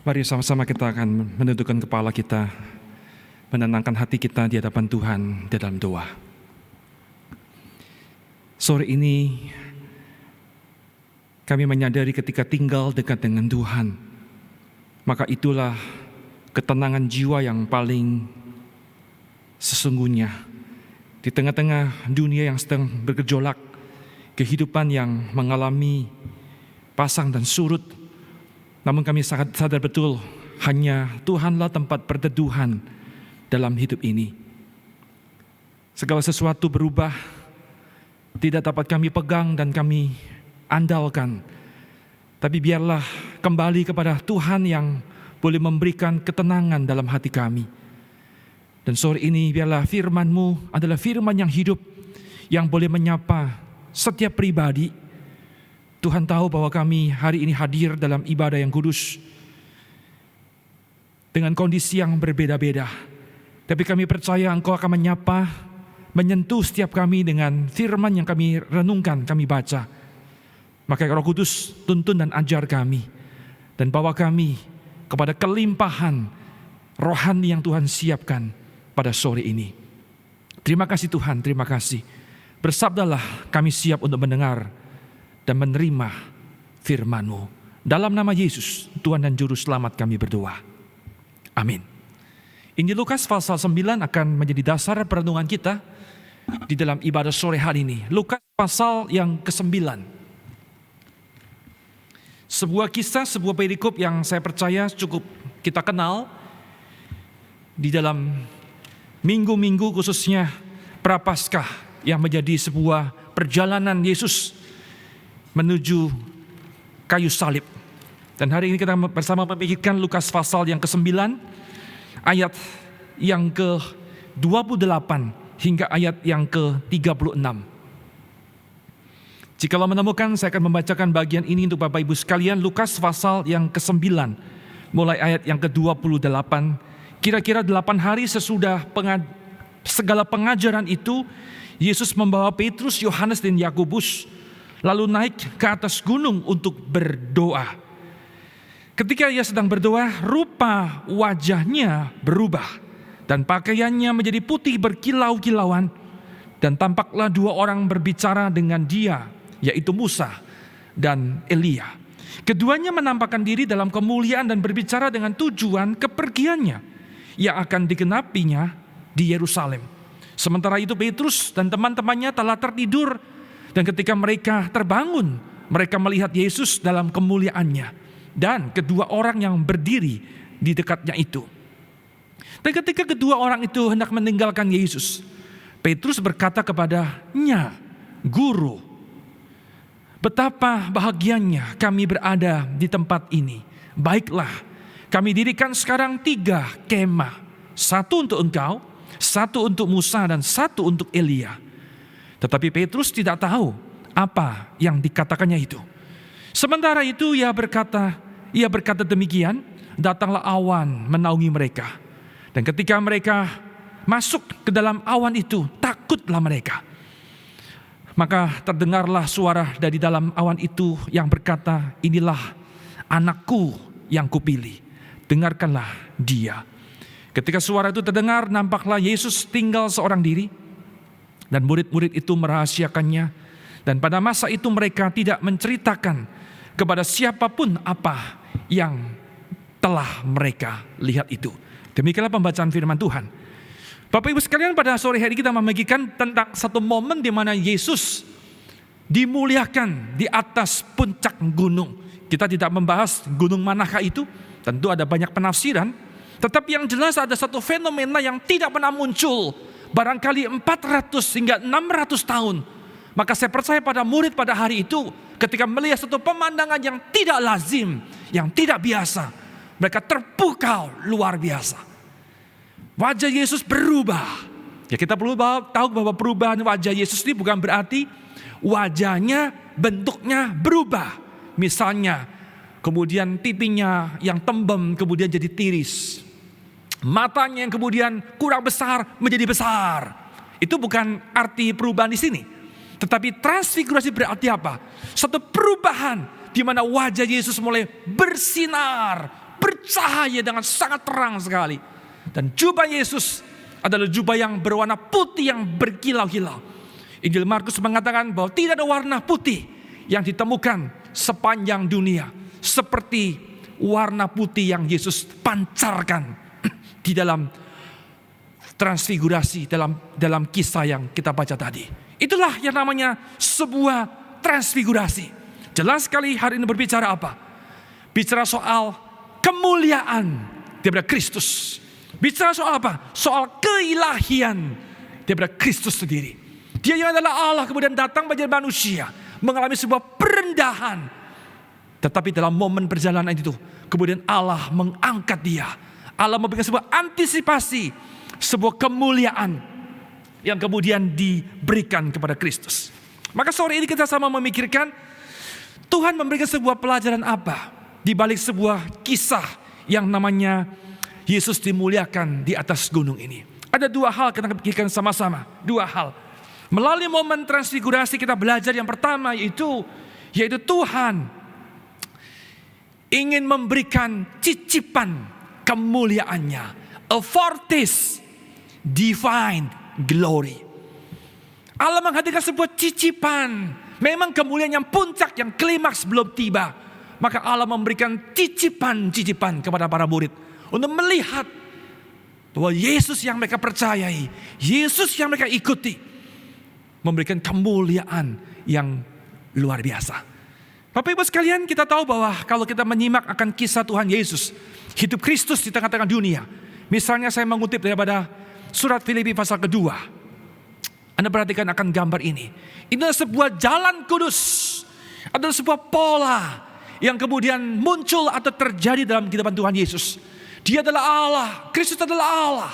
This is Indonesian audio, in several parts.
Mari sama-sama kita akan menundukkan kepala kita, menenangkan hati kita di hadapan Tuhan di dalam doa. Sore ini kami menyadari ketika tinggal dekat dengan Tuhan, maka itulah ketenangan jiwa yang paling sesungguhnya. Di tengah-tengah dunia yang sedang bergejolak, kehidupan yang mengalami pasang dan surut, namun kami sangat sadar betul hanya Tuhanlah tempat perteduhan dalam hidup ini. Segala sesuatu berubah, tidak dapat kami pegang dan kami andalkan. Tapi biarlah kembali kepada Tuhan yang boleh memberikan ketenangan dalam hati kami. Dan sore ini biarlah firman-Mu adalah firman yang hidup, yang boleh menyapa setiap pribadi. Tuhan tahu bahwa kami hari ini hadir dalam ibadah yang kudus dengan kondisi yang berbeda-beda. Tapi kami percaya Engkau akan menyapa, menyentuh setiap kami dengan firman yang kami renungkan, kami baca. Maka Roh Kudus tuntun dan ajar kami, dan bawa kami kepada kelimpahan rohani yang Tuhan siapkan pada sore ini. Terima kasih Tuhan, terima kasih. Bersabdalah, kami siap untuk mendengar dan menerima firman-Mu. Dalam nama Yesus, Tuhan dan Juru Selamat kami berdoa. Amin. Injil Lukas pasal 9 akan menjadi dasar perenungan kita di dalam ibadah sore hari ini. Lukas pasal yang ke-9. Sebuah kisah, sebuah perikop yang saya percaya cukup kita kenal di dalam minggu-minggu khususnya Prapaskah yang menjadi sebuah perjalanan Yesus menuju kayu salib. Dan hari ini kita bersama memikirkan Lukas pasal yang ke-9 ayat yang ke-28 hingga ayat yang ke-36. Jikalau menemukan, saya akan membacakan bagian ini untuk Bapak Ibu sekalian. Lukas pasal yang ke-9 mulai ayat yang ke-28. Kira-kira 8 hari sesudah segala pengajaran itu, Yesus membawa Petrus, Yohanes dan Yakobus lalu naik ke atas gunung untuk berdoa. Ketika ia sedang berdoa, rupa wajahnya berubah dan pakaiannya menjadi putih berkilau-kilauan, dan tampaklah 2 orang berbicara dengan dia, yaitu Musa dan Elia. Keduanya menampakkan diri dalam kemuliaan dan berbicara dengan tujuan kepergiannya yang akan digenapinya di Yerusalem. Sementara itu Petrus dan teman-temannya telah tertidur, dan ketika mereka terbangun, mereka melihat Yesus dalam kemuliaannya dan kedua orang yang berdiri di dekatnya itu. Dan ketika kedua orang itu hendak meninggalkan Yesus, Petrus berkata kepadanya, "Guru, betapa bahagianya kami berada di tempat ini. Baiklah, kami dirikan sekarang 3 kemah, 1 untuk engkau, 1 untuk Musa, dan 1 untuk Elia." Tetapi Petrus tidak tahu apa yang dikatakannya itu. Sementara itu ia berkata demikian, datanglah awan menaungi mereka. Dan ketika mereka masuk ke dalam awan itu, takutlah mereka. Maka terdengarlah suara dari dalam awan itu yang berkata, "Inilah anakku yang kupilih, dengarkanlah dia." Ketika suara itu terdengar, nampaklah Yesus tinggal seorang diri, dan murid-murid itu merahasiakannya. Dan pada masa itu mereka tidak menceritakan kepada siapapun apa yang telah mereka lihat itu. Demikianlah pembacaan firman Tuhan. Bapak Ibu sekalian, pada sore hari kita membagikan tentang satu momen di mana Yesus dimuliakan di atas puncak gunung. Kita tidak membahas gunung manakah itu, tentu ada banyak penafsiran. Tetapi yang jelas ada satu fenomena yang tidak pernah muncul barangkali 400 hingga 600 tahun. Maka saya percaya pada murid pada hari itu, ketika melihat satu pemandangan yang tidak lazim, yang tidak biasa, mereka terpukau luar biasa. Wajah Yesus berubah. Ya, kita perlu tahu bahwa perubahan wajah Yesus ini bukan berarti wajahnya, bentuknya berubah. Misalnya, kemudian pipinya yang tembem kemudian jadi tiris. Matanya yang kemudian kurang besar menjadi besar. Itu bukan arti perubahan di sini. Tetapi transfigurasi berarti apa? Satu perubahan di mana wajah Yesus mulai bersinar, bercahaya dengan sangat terang sekali. Dan jubah Yesus adalah jubah yang berwarna putih yang berkilau-kilau. Injil Markus mengatakan bahwa tidak ada warna putih yang ditemukan sepanjang dunia seperti warna putih yang Yesus pancarkan di dalam transfigurasi, dalam kisah yang kita baca tadi. Itulah yang namanya sebuah transfigurasi. Jelas sekali hari ini berbicara apa? Bicara soal kemuliaan daripada Kristus. Bicara soal apa? Soal keilahian daripada Kristus sendiri. Dia yang adalah Allah kemudian datang menjadi manusia, mengalami sebuah perendahan. Tetapi dalam momen perjalanan itu, kemudian Allah mengangkat dia. Allah memberikan sebuah antisipasi, sebuah kemuliaan yang kemudian diberikan kepada Kristus. Maka sore ini kita sama memikirkan, Tuhan memberikan sebuah pelajaran apa di balik sebuah kisah yang namanya Yesus dimuliakan di atas gunung ini. Ada dua hal kita pikirkan sama-sama. Dua hal. Melalui momen transfigurasi kita belajar yang pertama yaitu Tuhan ingin memberikan cicipan kemuliaannya. A foretaste divine glory. Allah menghadirkan sebuah cicipan. Memang kemuliaan yang puncak, yang klimaks belum tiba. Maka Allah memberikan cicipan-cicipan kepada para murid untuk melihat bahwa Yesus yang mereka percayai, Yesus yang mereka ikuti, memberikan kemuliaan yang luar biasa. Bapak Ibu sekalian, kita tahu bahwa kalau kita menyimak akan kisah Tuhan Yesus, hidup Kristus di tengah-tengah dunia. Misalnya saya mengutip daripada surat Filipi pasal kedua. Anda perhatikan akan gambar ini. Ini adalah sebuah jalan kudus. Adalah sebuah pola yang kemudian muncul atau terjadi dalam kehidupan Tuhan Yesus. Dia adalah Allah, Kristus adalah Allah.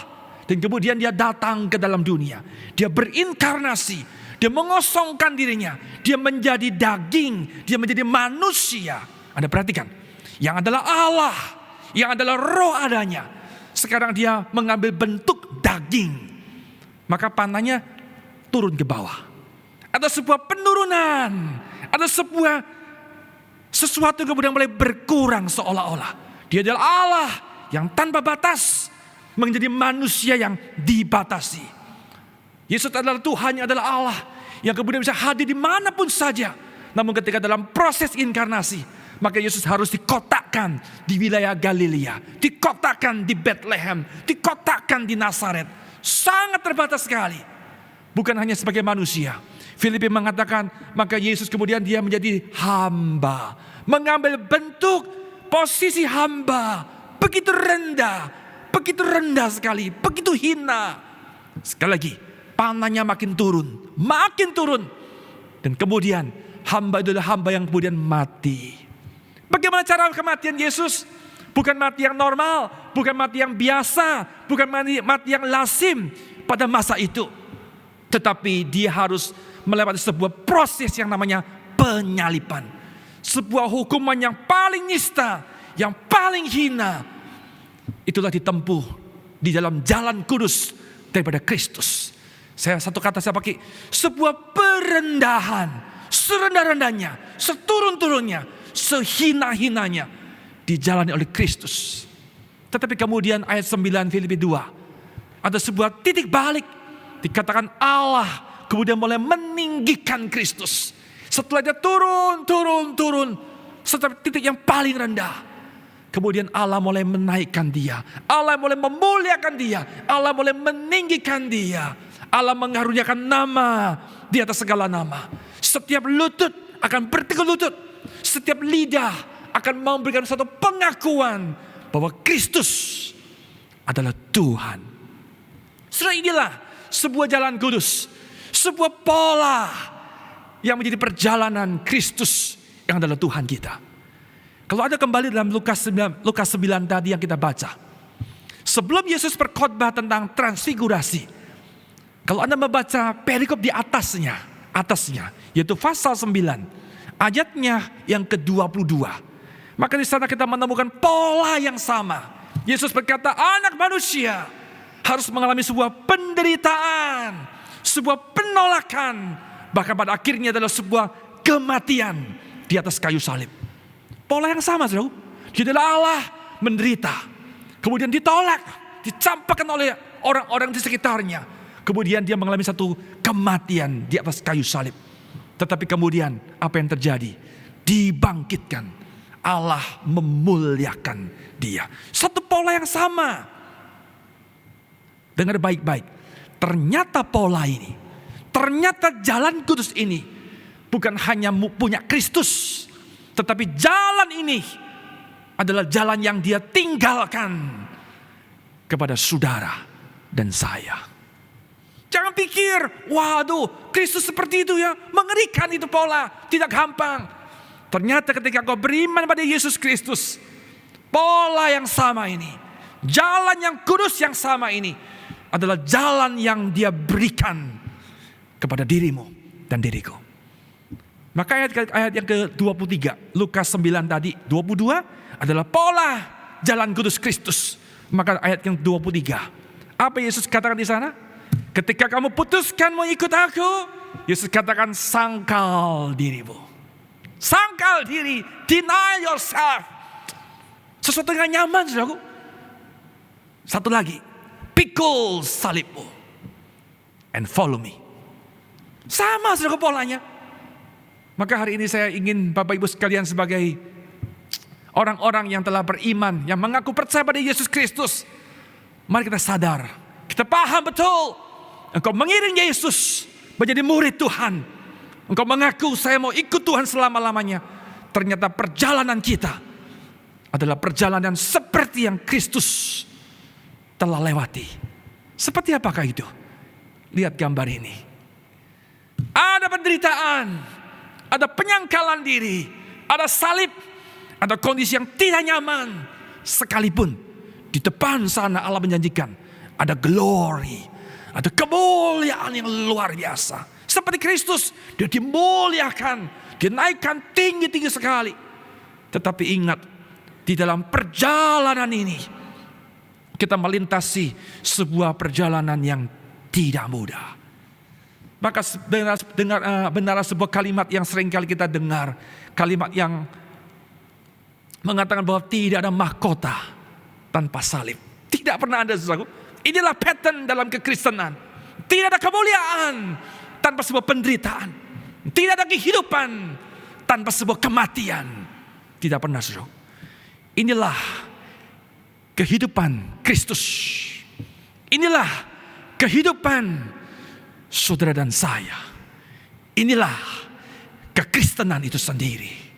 Dan kemudian dia datang ke dalam dunia. Dia berinkarnasi, dia mengosongkan dirinya. Dia menjadi daging, dia menjadi manusia. Anda perhatikan, yang adalah Allah, yang adalah roh adanya. Sekarang dia mengambil bentuk daging. Maka panahnya turun ke bawah. Ada sebuah penurunan, ada sesuatu yang kemudian mulai berkurang seolah-olah. Dia adalah Allah yang tanpa batas menjadi manusia yang dibatasi. Yesus adalah Tuhan yang adalah Allah yang kemudian bisa hadir dimanapun saja. Namun ketika dalam proses inkarnasi, maka Yesus harus dikotakkan di wilayah Galilea, dikotakkan di Bethlehem, dikotakkan di Nazaret. Sangat terbatas sekali. Bukan hanya sebagai manusia. Filipi mengatakan, maka Yesus kemudian dia menjadi hamba. Mengambil bentuk posisi hamba. Begitu rendah sekali, begitu hina. Sekali lagi, panahnya makin turun. Dan kemudian hamba adalah hamba yang kemudian mati. Bagaimana cara kematian Yesus? Bukan mati yang normal, bukan mati yang biasa, bukan mati yang lazim pada masa itu. Tetapi dia harus melewati sebuah proses yang namanya penyaliban. Sebuah hukuman yang paling nista, yang paling hina. Itulah ditempuh di dalam jalan kudus daripada Kristus. Satu kata saya pakai, sebuah perendahan, serendah-rendahnya, seturun-turunnya, sehina-hinanya dijalani oleh Kristus. Tetapi kemudian ayat 9 Filipi 2 ada sebuah titik balik. Dikatakan Allah kemudian mulai meninggikan Kristus. Setelah dia turun setelah titik yang paling rendah, kemudian Allah mulai menaikkan dia. Allah mulai memuliakan dia. Allah mulai meninggikan dia. Allah mengaruniakan nama di atas segala nama. Setiap lutut akan bertekuk lutut. Setiap lidah akan memberikan satu pengakuan bahwa Kristus adalah Tuhan. Setelah inilah sebuah jalan kudus, sebuah pola yang menjadi perjalanan Kristus yang adalah Tuhan kita. Kalau ada kembali dalam Lukas 9 tadi yang kita baca. Sebelum Yesus berkhotbah tentang transfigurasi. Kalau Anda membaca perikop di atasnya, yaitu pasal 9, ayatnya yang ke-22. Maka di sana kita menemukan pola yang sama. Yesus berkata, anak manusia harus mengalami sebuah penderitaan, sebuah penolakan, bahkan pada akhirnya adalah sebuah kematian di atas kayu salib. Pola yang sama, saudara. Dia adalah Allah, menderita. Kemudian ditolak, dicampakkan oleh orang-orang di sekitarnya. Kemudian dia mengalami satu kematian di atas kayu salib. Tetapi kemudian apa yang terjadi? Dibangkitkan. Allah memuliakan dia. Satu pola yang sama. Dengar baik-baik. Ternyata pola ini, ternyata jalan kudus ini bukan hanya punya Kristus, tetapi jalan ini adalah jalan yang dia tinggalkan kepada saudara dan saya. Jangan pikir, waduh, Kristus seperti itu ya, mengerikan itu pola, tidak gampang. Ternyata ketika kau beriman pada Yesus Kristus, pola yang sama ini, jalan yang kudus yang sama ini adalah jalan yang dia berikan kepada dirimu dan diriku. Maka ayat yang ke-23, Lukas 9 tadi, 22 adalah pola jalan kudus Kristus. Maka ayat yang 23, apa Yesus katakan di sana? Ketika kamu putuskan mau ikut aku, Yesus katakan sangkal dirimu. Sangkal diri, deny yourself. Sesuatu yang nyaman, saudaraku. Satu lagi, pikul salibmu and follow me. Sama saudara polanya. Maka hari ini saya ingin Bapak Ibu sekalian sebagai orang-orang yang telah beriman, yang mengaku percaya pada Yesus Kristus, mari kita sadar, kita paham betul, engkau mengiring Yesus menjadi murid Tuhan. Engkau mengaku saya mau ikut Tuhan selama-lamanya. Ternyata perjalanan kita adalah perjalanan seperti yang Kristus telah lewati. Seperti apakah itu? Lihat gambar ini. Ada penderitaan, ada penyangkalan diri, ada salib, ada kondisi yang tidak nyaman. Sekalipun di depan sana Allah menjanjikan ada glory, ada kemuliaan yang luar biasa. Seperti Kristus, dia dimuliakan, dinaikkan tinggi-tinggi sekali. Tetapi ingat, di dalam perjalanan ini kita melintasi sebuah perjalanan yang tidak mudah. Maka benar sebuah kalimat yang seringkali kita dengar. Kalimat yang mengatakan bahwa tidak ada mahkota tanpa salib. Tidak pernah ada sesuatu. Inilah pattern dalam kekristenan. Tidak ada kemuliaan tanpa sebuah penderitaan. Tidak ada kehidupan tanpa sebuah kematian. Tidak pernah sesuatu. Inilah kehidupan Kristus. Inilah kehidupan saudara dan saya. Inilah kekristenan itu sendiri.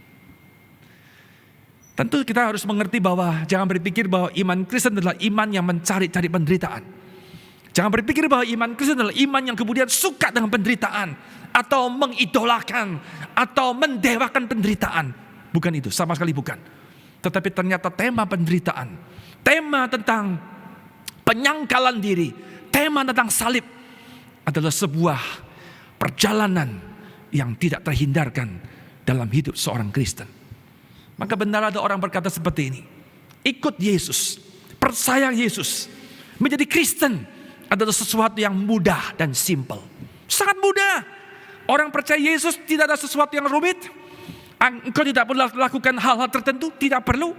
Tentu kita harus mengerti bahwa jangan berpikir bahwa iman Kristen adalah iman yang mencari-cari penderitaan. Jangan berpikir bahwa iman Kristen adalah iman yang kemudian suka dengan penderitaan atau mengidolakan atau mendewakan penderitaan. Bukan itu, sama sekali bukan. Tetapi ternyata tema penderitaan, tema tentang penyangkalan diri, tema tentang salib adalah sebuah perjalanan yang tidak terhindarkan dalam hidup seorang Kristen. Maka benar ada orang berkata seperti ini, ikut Yesus, percaya Yesus, menjadi Kristen adalah sesuatu yang mudah dan simpel. Sangat mudah. Orang percaya Yesus tidak ada sesuatu yang rumit. Engkau tidak perlu lakukan hal-hal tertentu, tidak perlu.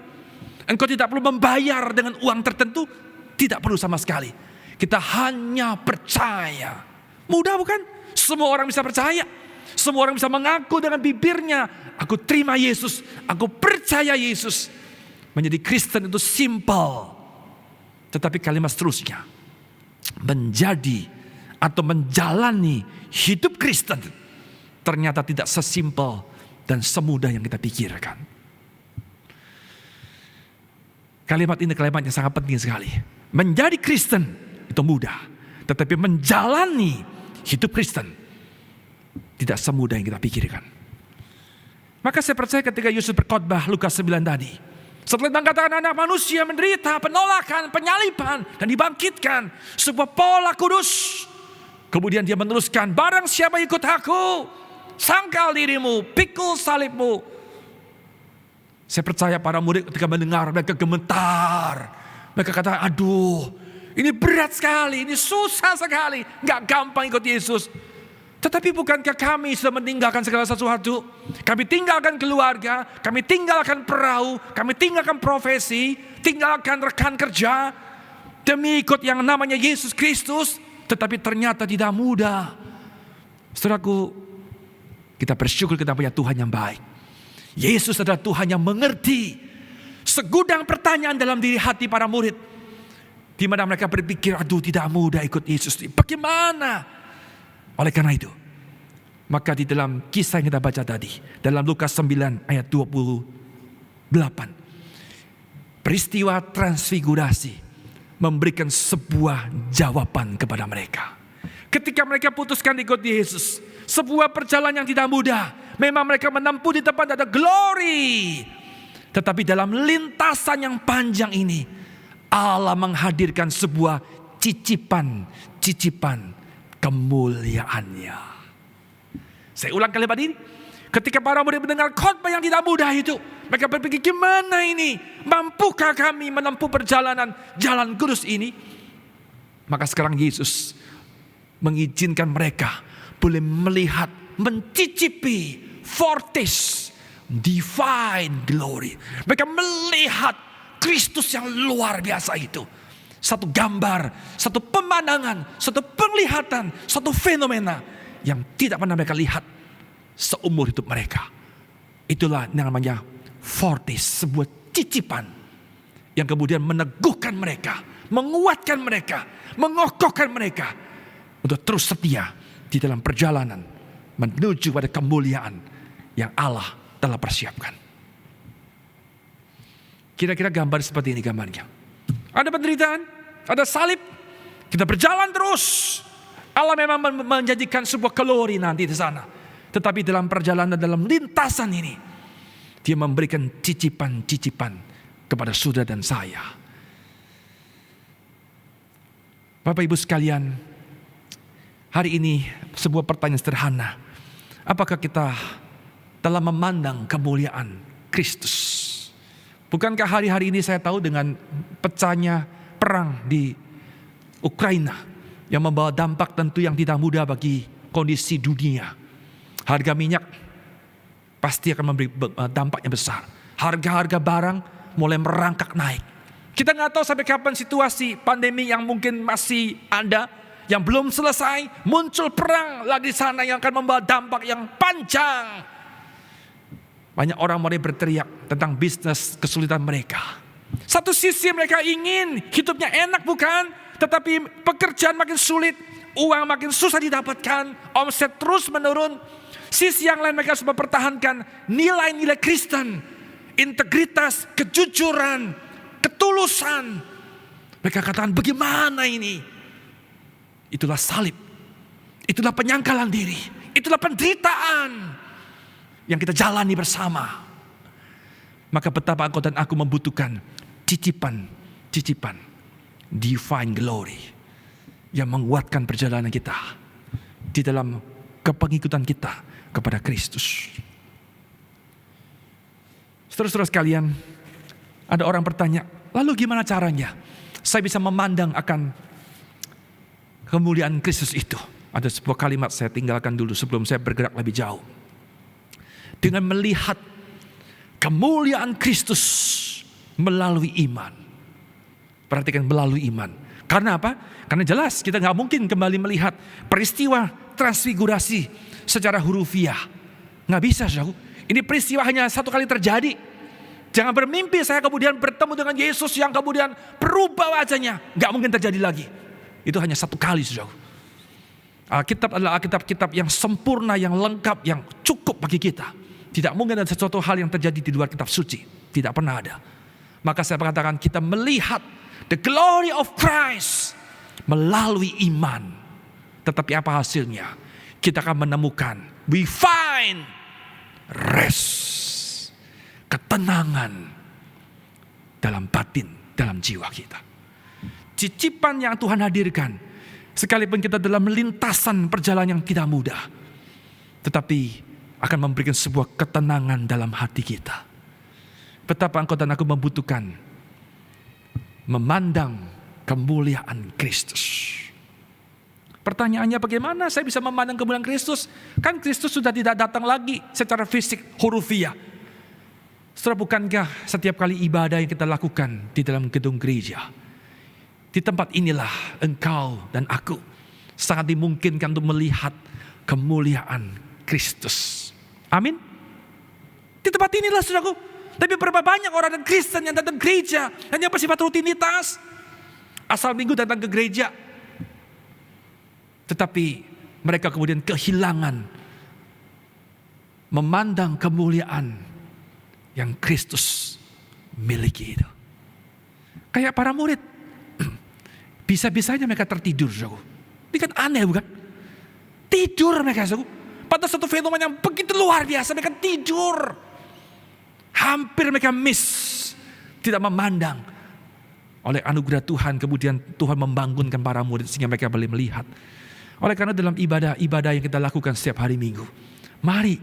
Engkau tidak perlu membayar dengan uang tertentu, tidak perlu sama sekali. Kita hanya percaya. Mudah bukan? Semua orang bisa percaya. Semua orang bisa mengaku dengan bibirnya, aku terima Yesus, aku percaya Yesus. Menjadi Kristen itu simple. Tetapi kalimat seterusnya, menjadi atau menjalani hidup Kristen ternyata tidak sesimpel dan semudah yang kita pikirkan. Kalimat ini kalimat yang sangat penting sekali. Menjadi Kristen itu mudah, tetapi menjalani hidup Kristen tidak semudah yang kita pikirkan. Maka saya percaya ketika Yesus berkhotbah Lukas 9 tadi, setelah mengatakan anak manusia menderita penolakan, penyaliban dan dibangkitkan, sebuah pola kudus. Kemudian dia meneruskan, barang siapa ikut aku, sangkal dirimu, pikul salibmu. Saya percaya para murid ketika mendengar mereka gemetar. Mereka kata, aduh, ini berat sekali, ini susah sekali, gak gampang ikut Yesus. Tetapi bukankah kami sudah meninggalkan segala sesuatu? Kami tinggalkan keluarga, kami tinggalkan perahu, kami tinggalkan profesi, tinggalkan rekan kerja, demi ikut yang namanya Yesus Kristus. Tetapi ternyata tidak mudah. Saudaraku, kita bersyukur kita punya Tuhan yang baik. Yesus adalah Tuhan yang mengerti segudang pertanyaan dalam diri hati para murid, di mana mereka berpikir, aduh tidak mudah ikut Yesus. Bagaimana? Oleh karena itu, maka di dalam kisah yang kita baca tadi, dalam Lukas 9 ayat 28, peristiwa transfigurasi memberikan sebuah jawaban kepada mereka. Ketika mereka putuskan ikut Yesus, sebuah perjalanan yang tidak mudah. Memang mereka menempuh di tempat ada glory. Tetapi dalam lintasan yang panjang ini, Allah menghadirkan sebuah cicipan kemuliaannya. Saya ulang kalimat ini. Ketika para murid mendengar khotbah yang tidak mudah itu, mereka berpikir, gimana ini? Mampukah kami menempuh perjalanan jalan kudus ini? Maka sekarang Yesus mengizinkan mereka boleh melihat, mencicipi foretaste divine glory. Mereka melihat Kristus yang luar biasa itu. Satu gambar, satu pemandangan, satu penglihatan, satu fenomena yang tidak pernah mereka lihat seumur hidup mereka. Itulah yang namanya foretaste, sebuah cicipan yang kemudian meneguhkan mereka, menguatkan mereka, mengokohkan mereka untuk terus setia di dalam perjalanan menuju pada kemuliaan yang Allah telah persiapkan. Kira-kira gambar seperti ini gambarnya. Ada penderitaan, ada salib, kita berjalan terus. Allah memang menjanjikan sebuah glory nanti di sana. Tetapi dalam perjalanan, dalam lintasan ini, Dia memberikan cicipan-cicipan kepada saudara dan saya. Bapak Ibu sekalian, hari ini sebuah pertanyaan sederhana. Apakah kita telah memandang kemuliaan Kristus? Bukankah hari-hari ini saya tahu dengan pecahnya perang di Ukraina yang membawa dampak tentu yang tidak mudah bagi kondisi dunia. Harga minyak pasti akan memberi dampak yang besar. Harga-harga barang mulai merangkak naik. Kita nggak tahu sampai kapan situasi pandemi yang mungkin masih ada, yang belum selesai, muncul perang lagi di sana yang akan membawa dampak yang panjang. Banyak orang mulai berteriak tentang bisnis kesulitan mereka. Satu sisi mereka ingin hidupnya enak bukan? Tetapi pekerjaan makin sulit, uang makin susah didapatkan, omset terus menurun. Sisi yang lain mereka harus mempertahankan nilai-nilai Kristen, integritas, kejujuran, ketulusan. Mereka katakan bagaimana ini? Itulah salib, itulah penyangkalan diri, itulah penderitaan yang kita jalani bersama. Maka betapa engkau dan aku membutuhkan cicipan divine glory yang menguatkan perjalanan kita di dalam kepengikutan kita kepada Kristus. Saudara-saudara sekalian, ada orang bertanya, lalu gimana caranya saya bisa memandang akan kemuliaan Kristus itu? Ada sebuah kalimat saya tinggalkan dulu sebelum saya bergerak lebih jauh. Dengan melihat kemuliaan Kristus melalui iman. Perhatikan, melalui iman. Karena apa? Karena jelas kita gak mungkin kembali melihat peristiwa transfigurasi secara hurufiah. Gak bisa, jauh. Ini peristiwa hanya satu kali terjadi. Jangan bermimpi saya kemudian bertemu dengan Yesus yang kemudian berubah wajahnya. Gak mungkin terjadi lagi. Itu hanya satu kali, jauh. Alkitab adalah Alkitab yang sempurna, yang lengkap, yang cukup bagi kita. Tidak mungkin ada sesuatu hal yang terjadi di luar kitab suci. Tidak pernah ada. Maka saya mengatakan kita melihat the glory of Christ melalui iman. Tetapi apa hasilnya? Kita akan menemukan, we find rest, ketenangan dalam batin, dalam jiwa kita. Cicipan yang Tuhan hadirkan, sekalipun kita dalam lintasan perjalanan yang tidak mudah, tetapi akan memberikan sebuah ketenangan dalam hati kita. Betapa engkau dan aku membutuhkan memandang kemuliaan Kristus. Pertanyaannya, bagaimana saya bisa memandang kemuliaan Kristus? Kan Kristus sudah tidak datang lagi secara fisik, hurufiah. Saudara, bukankah setiap kali ibadah yang kita lakukan di dalam gedung gereja, di tempat inilah engkau dan aku sangat dimungkinkan untuk melihat kemuliaan Kristus. Amin. Di tempat inilah, saudaraku. Tapi berapa banyak orang Kristen yang datang gereja hanya bersifat rutinitas, asal minggu datang ke gereja, tetapi mereka kemudian kehilangan memandang kemuliaan yang Kristus miliki itu. Kayak para murid, bisa-bisanya mereka tertidur, saudaraku. Ini kan aneh, bukan? Tidur mereka, saudaraku. Pada satu fenomena yang begitu luar biasa, mereka tidur. Hampir mereka miss, tidak memandang. Oleh anugerah Tuhan, kemudian Tuhan membangunkan para murid sehingga mereka boleh melihat. Oleh karena dalam ibadah-ibadah yang kita lakukan setiap hari Minggu, mari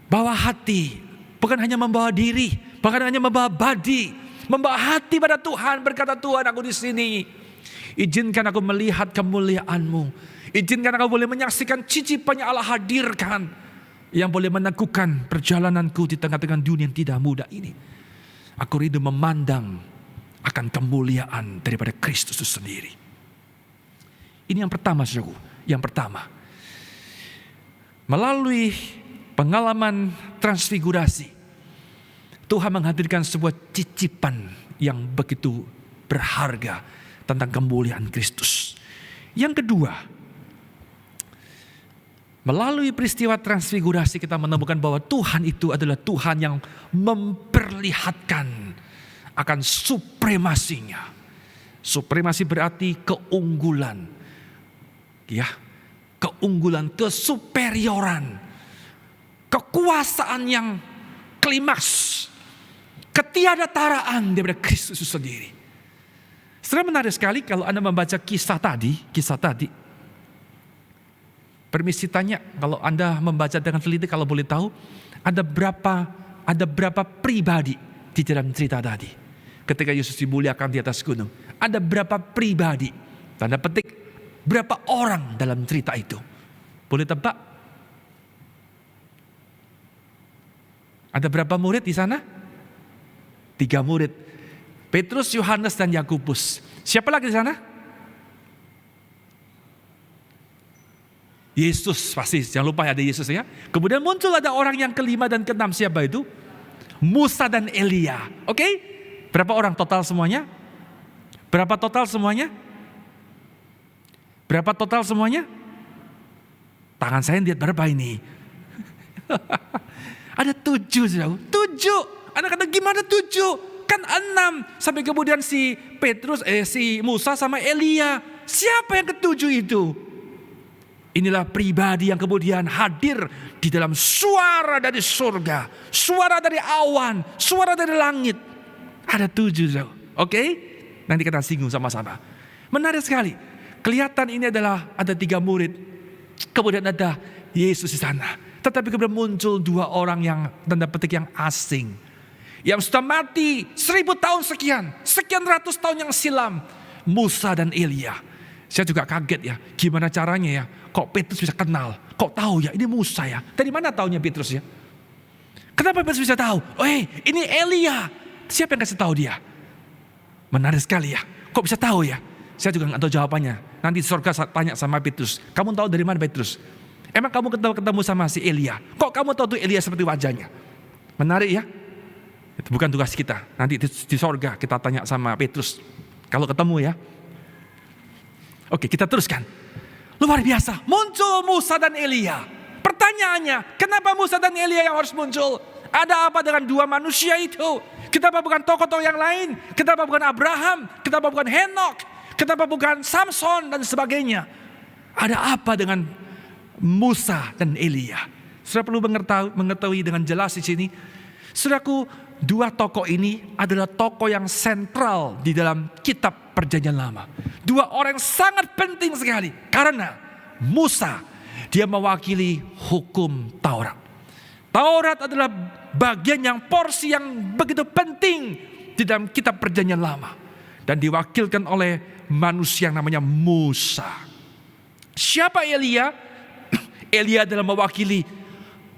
bawa hati, bukan hanya membawa diri, bahkan hanya membawa body, membawa hati pada Tuhan. Berkata, Tuhan, aku di sini. Izinkan aku melihat kemuliaan-Mu. Izinkan aku boleh menyaksikan cicipan yang Allah hadirkan, yang boleh meneguhkan perjalananku di tengah-tengah dunia yang tidak mudah ini. Aku rindu memandang akan kemuliaan daripada Kristus itu sendiri. Ini yang pertama, saudaraku. Yang pertama, melalui pengalaman transfigurasi, Tuhan menghadirkan sebuah cicipan yang begitu berharga tentang kemuliaan Kristus. Yang kedua, melalui peristiwa transfigurasi kita menemukan bahwa Tuhan itu adalah Tuhan yang memperlihatkan akan supremasinya. Supremasi berarti keunggulan. Ya, keunggulan, kesuperioran, kekuasaan yang klimaks, ketiadataraan daripada Kristus itu sendiri. Sebenarnya menarik sekali kalau Anda membaca kisah tadi. Permisi tanya, kalau Anda membaca dengan teliti, kalau boleh tahu, ada berapa pribadi di dalam cerita tadi? Ketika Yesus dimuliakan di atas gunung, ada berapa pribadi? Tanda petik, berapa orang dalam cerita itu? Boleh tebak? Ada berapa murid di sana? 3 murid. Petrus, Yohanes, dan Yakobus. Siapa lagi di sana? Yesus, pasti. Jangan lupa ada Yesus ya. Kemudian muncul ada orang yang kelima dan keenam. Siapa itu? Musa dan Elia. Oke? Berapa orang total semuanya? Berapa total semuanya? Berapa total semuanya? Tangan saya lihat berapa ini? Ada 7, saudara. 7. Anak kata gimana 7? Kan 6. Sampai kemudian si Musa sama Elia. Siapa yang ketujuh itu? Inilah pribadi yang kemudian hadir di dalam suara dari surga, suara dari awan, suara dari langit. Ada 7, saudara. Oke? Nanti kita singgung sama-sama. Menarik sekali. Kelihatan ini adalah ada 3 murid. Kemudian ada Yesus di sana. Tetapi kemudian muncul 2 orang yang tanda petik yang asing. Yang sudah mati 1000 tahun sekian ratus tahun yang silam. Musa dan Elia. Saya juga kaget ya. Gimana caranya ya? Kok Petrus bisa kenal? Kok tahu ya ini Musa ya? Dari mana taunya Petrus ya? Kenapa Petrus bisa tahu? Oh ini Elia. Siapa yang kasih tahu dia? Menarik sekali ya. Kok bisa tahu ya? Saya juga nggak tahu jawabannya. Nanti di surga tanya sama Petrus. Kamu tahu dari mana Petrus? Emang kamu ketemu sama si Elia? Kok kamu tahu tuh Elia seperti wajahnya? Menarik ya? Itu bukan tugas kita. Nanti di surga kita tanya sama Petrus. Kalau ketemu ya. Oke, kita teruskan. Luar biasa. Muncul Musa dan Elia. Pertanyaannya, kenapa Musa dan Elia yang harus muncul? Ada apa dengan 2 manusia itu? Kenapa bukan tokoh-tokoh yang lain? Kenapa bukan Abraham? Kenapa bukan Henok? Kenapa bukan Samson dan sebagainya? Ada apa dengan Musa dan Elia? Saudara perlu mengetahui dengan jelas di sini. Saudaraku, 2 tokoh ini adalah tokoh yang sentral di dalam kitab Perjanjian Lama. 2 orang yang sangat penting sekali. Karena Musa, dia mewakili hukum Taurat. Taurat adalah bagian yang porsi yang begitu penting di dalam kitab Perjanjian Lama. Dan diwakilkan oleh manusia yang namanya Musa. Siapa Elia? Elia adalah mewakili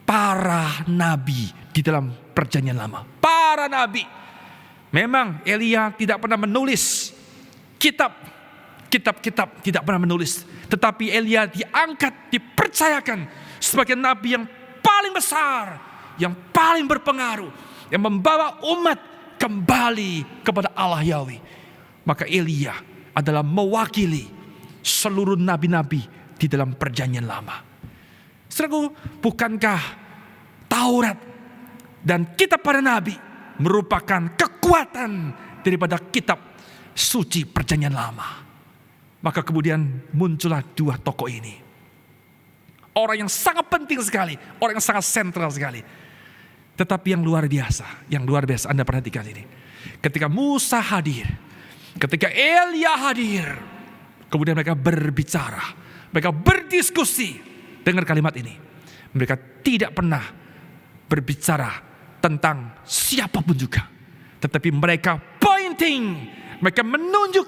para nabi di dalam perjanjian lama. Para nabi. Memang Elia tidak pernah menulis kitab, tidak pernah menulis. Tetapi Elia diangkat, dipercayakan sebagai nabi yang paling besar, yang paling berpengaruh, yang membawa umat kembali kepada Allah Yahweh. Maka Elia adalah mewakili seluruh nabi-nabi di dalam perjanjian lama. Saudaraku, bukankah Taurat dan kitab para nabi merupakan kekuatan daripada kitab suci perjanjian lama? Maka kemudian muncullah dua tokoh ini. Orang yang sangat penting sekali, orang yang sangat sentral sekali. Tetapi yang luar biasa Anda perhatikan ini. Ketika Musa hadir, ketika Elia hadir, kemudian mereka berbicara, mereka berdiskusi. Dengar kalimat ini. Mereka tidak pernah berbicara tentang siapapun juga. Tetapi mereka pointing, mereka menunjuk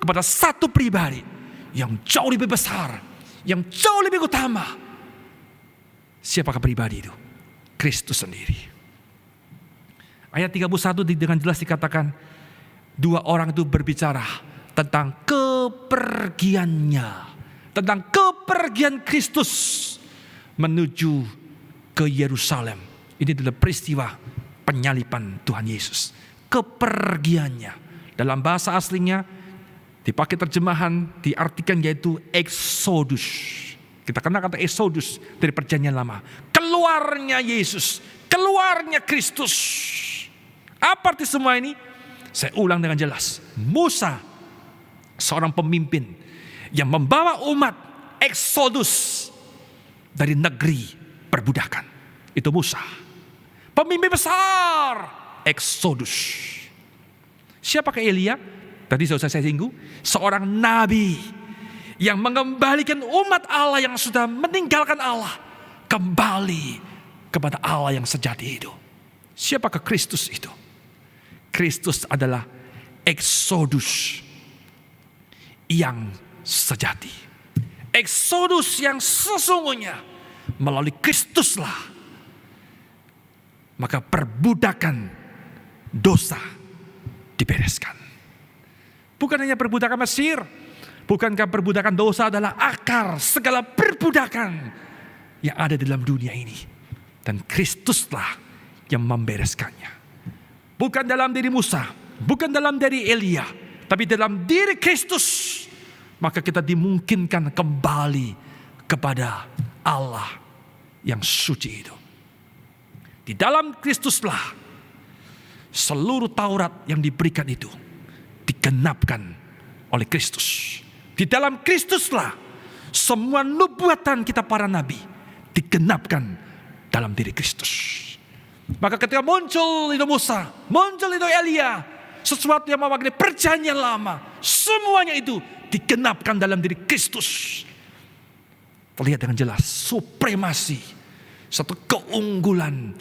kepada satu pribadi yang jauh lebih besar, yang jauh lebih utama. Siapakah pribadi itu? Kristus sendiri. Ayat 31 dengan jelas dikatakan, dua orang itu berbicara tentang kepergiannya. Tentang kepergian Kristus menuju ke Yerusalem. Ini adalah peristiwa penyaliban Tuhan Yesus. Kepergiannya. Dalam bahasa aslinya dipakai terjemahan, diartikan yaitu Exodus. Kita kenal kata Exodus dari perjanjian lama. Keluarnya Yesus, keluarnya Kristus. Apa arti semua ini? Saya ulang dengan jelas. Musa, seorang pemimpin yang membawa umat Exodus dari negeri perbudakan. Itu Musa. Pemimpin besar Exodus. Siapakah Elia? Tadi sudah saya singgung. Seorang nabi yang mengembalikan umat Allah yang sudah meninggalkan Allah kembali kepada Allah yang sejati itu. Siapakah Kristus itu? Kristus adalah Exodus yang sejati. Exodus yang sesungguhnya melalui Kristuslah maka perbudakan dosa dibereskan. Bukan hanya perbudakan Mesir, bukankah perbudakan dosa adalah akar segala perbudakan yang ada di dalam dunia ini, dan Kristuslah yang membereskannya. Bukan dalam diri Musa, bukan dalam diri Elia, tapi dalam diri Kristus. Maka kita dimungkinkan kembali kepada Allah yang suci itu. Di dalam Kristuslah seluruh Taurat yang diberikan itu digenapkan oleh Kristus. Di dalam Kristuslah semua nubuatan kita para nabi digenapkan dalam diri Kristus. Maka ketika muncul itu Musa, muncul itu Elia, sesuatu yang mewakili perjanjian lama, semuanya itu digenapkan dalam diri Kristus. Terlihat dengan jelas supremasi, satu keunggulan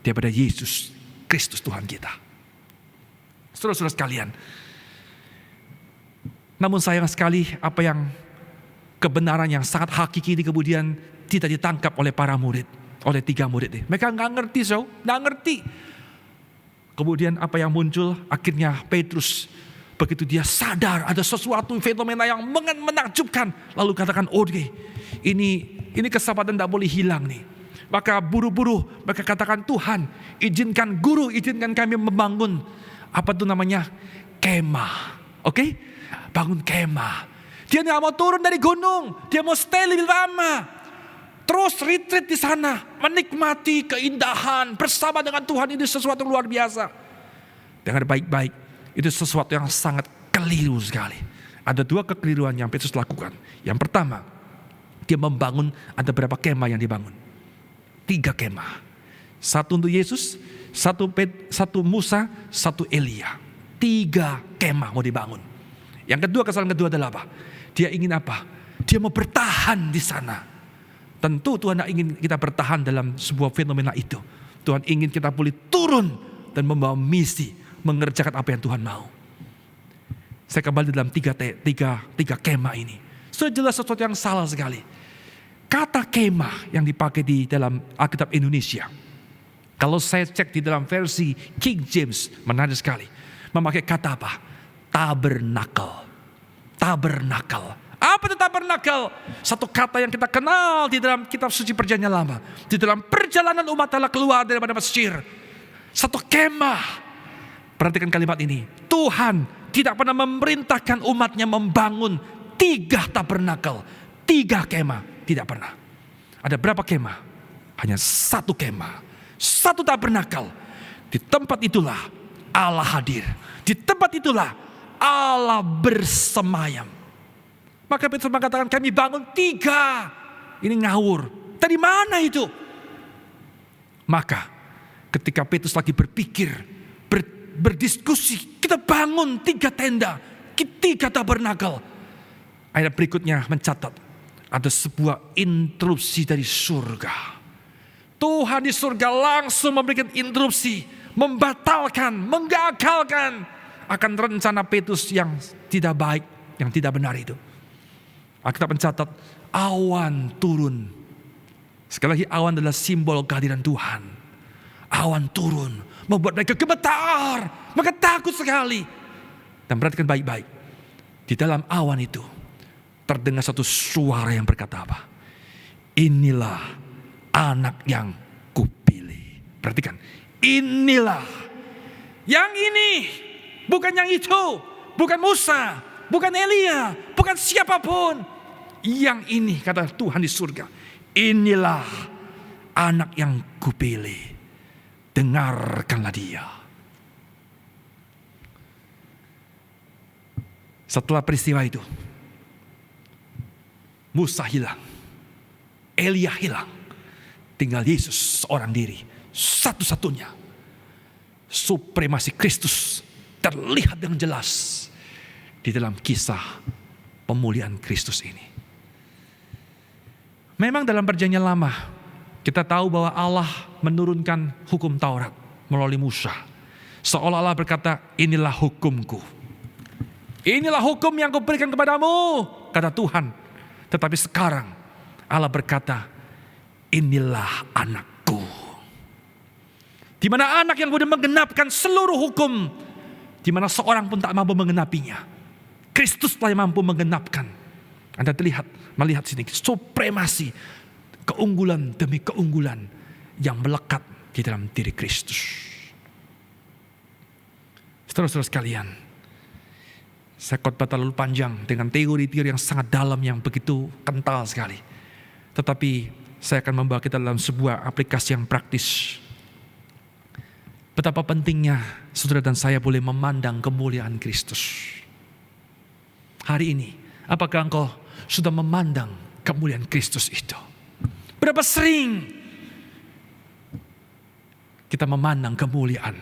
daripada Yesus Kristus Tuhan kita. Saudara-saudara sekalian, namun sayang sekali apa yang kebenaran yang sangat hakiki ini kemudian tidak ditangkap oleh para murid, oleh 3 murid ini. Mereka nggak ngerti, nggak ngerti. Kemudian apa yang muncul? Akhirnya Petrus, begitu dia sadar ada sesuatu fenomena yang menakjubkan, lalu katakan, oke, ini kesempatan tidak boleh hilang nih. Maka buru-buru mereka katakan, Tuhan izinkan guru, izinkan kami membangun apa itu namanya kemah. Oke? Bangun kemah. Dia nggak mau turun dari gunung, dia mau stay lebih lama. Terus retreat di sana, menikmati keindahan bersama dengan Tuhan. Ini sesuatu luar biasa. Dengar baik-baik, itu sesuatu yang sangat keliru sekali. Ada 2 kekeliruan yang Petrus lakukan. Yang pertama, dia membangun, ada berapa kemah yang dibangun? 3 kemah. 1 untuk Yesus, 1 Musa, 1 Elia. 3 kemah mau dibangun. Yang kedua, kesalahan kedua adalah apa? Dia ingin apa? Dia mau bertahan di sana. Tentu Tuhan tidak ingin kita bertahan dalam sebuah fenomena itu. Tuhan ingin kita boleh turun dan membawa misi, mengerjakan apa yang Tuhan mau. Saya kembali dalam tiga kemah ini. Sudah jelas sesuatu yang salah sekali. Kata kemah yang dipakai di dalam Alkitab Indonesia, kalau saya cek di dalam versi King James, menarik sekali. Memakai kata apa? Tabernakel. Tabernakel. Apa itu tabernakel? Satu kata yang kita kenal di dalam kitab suci Perjanjian Lama. Di dalam perjalanan umat Allah keluar daripada Mesir. Satu kemah. Perhatikan kalimat ini. Tuhan tidak pernah memerintahkan umatnya membangun 3 tabernakel. 3 kemah. Tidak pernah. Ada berapa kemah? Hanya 1 kemah. 1 tabernakel. Di tempat itulah Allah hadir. Di tempat itulah Allah bersemayam. Maka Petrus mengatakan kami bangun 3. Ini ngawur. Dari mana itu? Maka ketika Petrus lagi berpikir, berdiskusi, kita bangun 3 tenda, 3 tabernakel. Ayat berikutnya mencatat ada sebuah interupsi dari surga. Tuhan di surga langsung memberikan interupsi, membatalkan, menggagalkan akan rencana Petrus yang tidak baik, yang tidak benar itu. Alkitab mencatat awan turun. Sekali lagi awan adalah simbol kehadiran Tuhan. Awan turun membuat mereka gemetar, mereka takut sekali. Dan perhatikan baik-baik. Di dalam awan itu terdengar satu suara yang berkata apa? Inilah anak yang kupilih. Perhatikan. Inilah. Yang ini. Bukan yang itu. Bukan Musa. Bukan Elia. Bukan siapapun. Yang ini kata Tuhan di surga. Inilah anak yang kupilih. Dengarkanlah dia. Setelah peristiwa itu. Musa hilang. Elia hilang. Tinggal Yesus seorang diri. Satu-satunya. Supremasi Kristus terlihat dengan jelas. Di dalam kisah pemulihan Kristus ini. Memang dalam Perjanjian Lama kita tahu bahwa Allah menurunkan hukum Taurat melalui Musa. Seolah-olah berkata, inilah hukumku. Inilah hukum yang kuberikan kepadamu, kata Tuhan. Tetapi sekarang Allah berkata, inilah anakku. Di mana anak yang sudah menggenapkan seluruh hukum, di mana seorang pun tak mampu menggenapinya. Kristuslah yang mampu menggenapkan. Anda melihat sini supremasi, keunggulan demi keunggulan yang melekat di dalam diri Kristus. Saudara-saudara sekalian, saya khotbah terlalu panjang dengan teori-teori yang sangat dalam, yang begitu kental sekali. Tetapi saya akan membawa kita dalam sebuah aplikasi yang praktis. Betapa pentingnya saudara dan saya boleh memandang kemuliaan Kristus. Hari ini, apakah engkau sudah memandang kemuliaan Kristus itu? Berapa sering kita memandang kemuliaan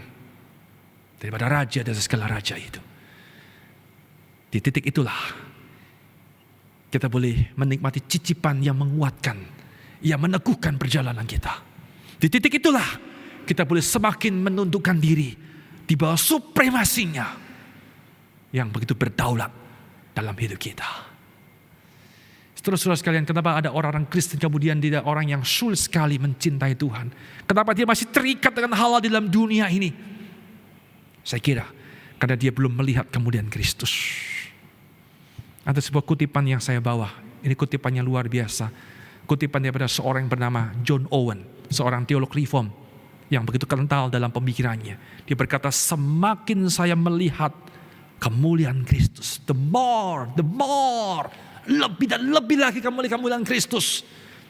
daripada raja dan segala raja itu? Di titik itulah kita boleh menikmati cicipan yang menguatkan, yang meneguhkan perjalanan kita. Di titik itulah kita boleh semakin menundukkan diri di bawah supremasinya yang begitu berdaulat dalam hidup kita. Saudara-saudara sekalian, kenapa ada orang-orang Kristen kemudian tidak orang yang sulit sekali mencintai Tuhan? Kenapa dia masih terikat dengan hal-hal di dalam dunia ini? Saya kira karena dia belum melihat kemuliaan Kristus. Ada sebuah kutipan yang saya bawa. Ini kutipannya luar biasa. Kutipan daripada seorang yang bernama John Owen, seorang teolog reform yang begitu kental dalam pemikirannya. Dia berkata, semakin saya melihat kemuliaan Kristus, the more, lebih dan lebih lagi kemuliaan Kristus.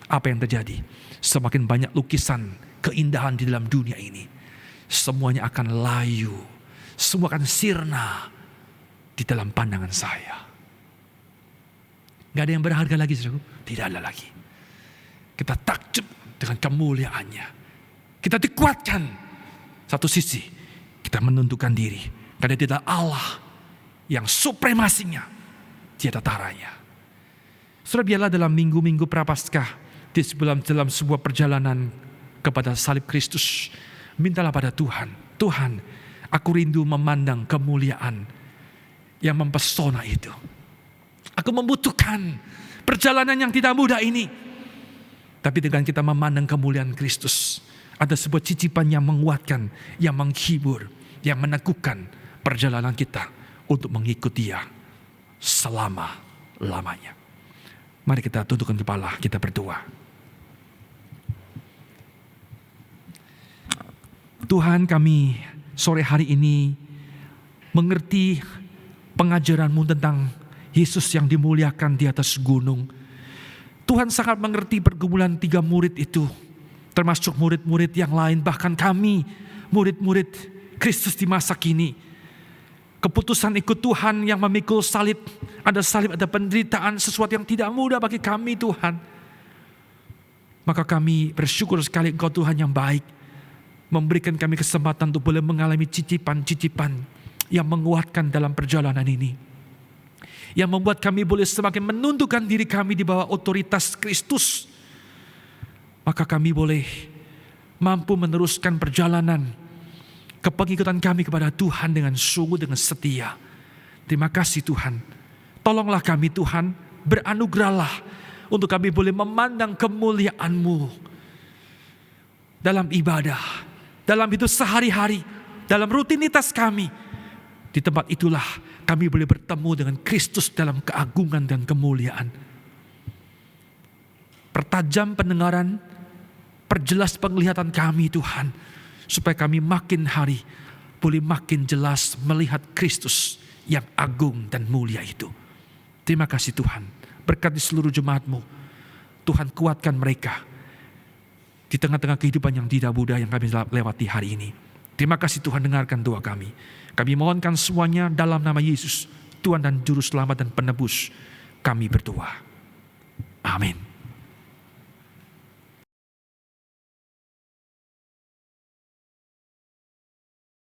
Apa yang terjadi? Semakin banyak lukisan keindahan di dalam dunia ini. Semuanya akan layu. Semua akan sirna di dalam pandangan saya. Gak ada yang berharga lagi, saudaraku. Tidak ada lagi. Kita takjub dengan kemuliaannya. Kita dikuatkan. Satu sisi, kita menundukkan diri. Karena dia adalah Allah yang supremasinya tiada taranya. Saudara, biarlah dalam minggu-minggu prapaskah, dalam sebuah perjalanan kepada salib Kristus, mintalah pada Tuhan, Tuhan, aku rindu memandang kemuliaan yang mempesona itu. Aku membutuhkan perjalanan yang tidak mudah ini. Tapi dengan kita memandang kemuliaan Kristus, ada sebuah cicipan yang menguatkan, yang menghibur, yang meneguhkan perjalanan kita untuk mengikuti Dia selama-lamanya. Mari kita tundukkan kepala, kita berdoa. Tuhan, kami sore hari ini mengerti pengajaran-Mu tentang Yesus yang dimuliakan di atas gunung. Tuhan sangat mengerti pergumulan 3 murid itu, termasuk murid-murid yang lain, bahkan kami, murid-murid Kristus di masa kini. Keputusan ikut Tuhan yang memikul salib, ada penderitaan, sesuatu yang tidak mudah bagi kami Tuhan. Maka kami bersyukur sekali Engkau Tuhan yang baik, memberikan kami kesempatan untuk boleh mengalami cicipan-cicipan yang menguatkan dalam perjalanan ini. Yang membuat kami boleh semakin menundukkan diri kami di bawah otoritas Kristus. Maka kami boleh mampu meneruskan perjalanan kepengikutan kami kepada Tuhan dengan sungguh, dengan setia. Terima kasih Tuhan. Tolonglah kami Tuhan, beranugerahlah untuk kami boleh memandang kemuliaan-Mu dalam ibadah, dalam hidup sehari-hari, dalam rutinitas kami. Di tempat itulah kami boleh bertemu dengan Kristus dalam keagungan dan kemuliaan. Pertajam pendengaran, perjelas penglihatan kami Tuhan, supaya kami makin hari boleh makin jelas melihat Kristus yang agung dan mulia itu. Terima kasih Tuhan. Berkati seluruh jemaat-Mu. Tuhan kuatkan mereka di tengah-tengah kehidupan yang tidak mudah yang kami lewati hari ini. Terima kasih Tuhan, dengarkan doa kami. Kami mohonkan semuanya dalam nama Yesus, Tuhan dan Juru Selamat dan Penebus. Kami berdoa. Amin.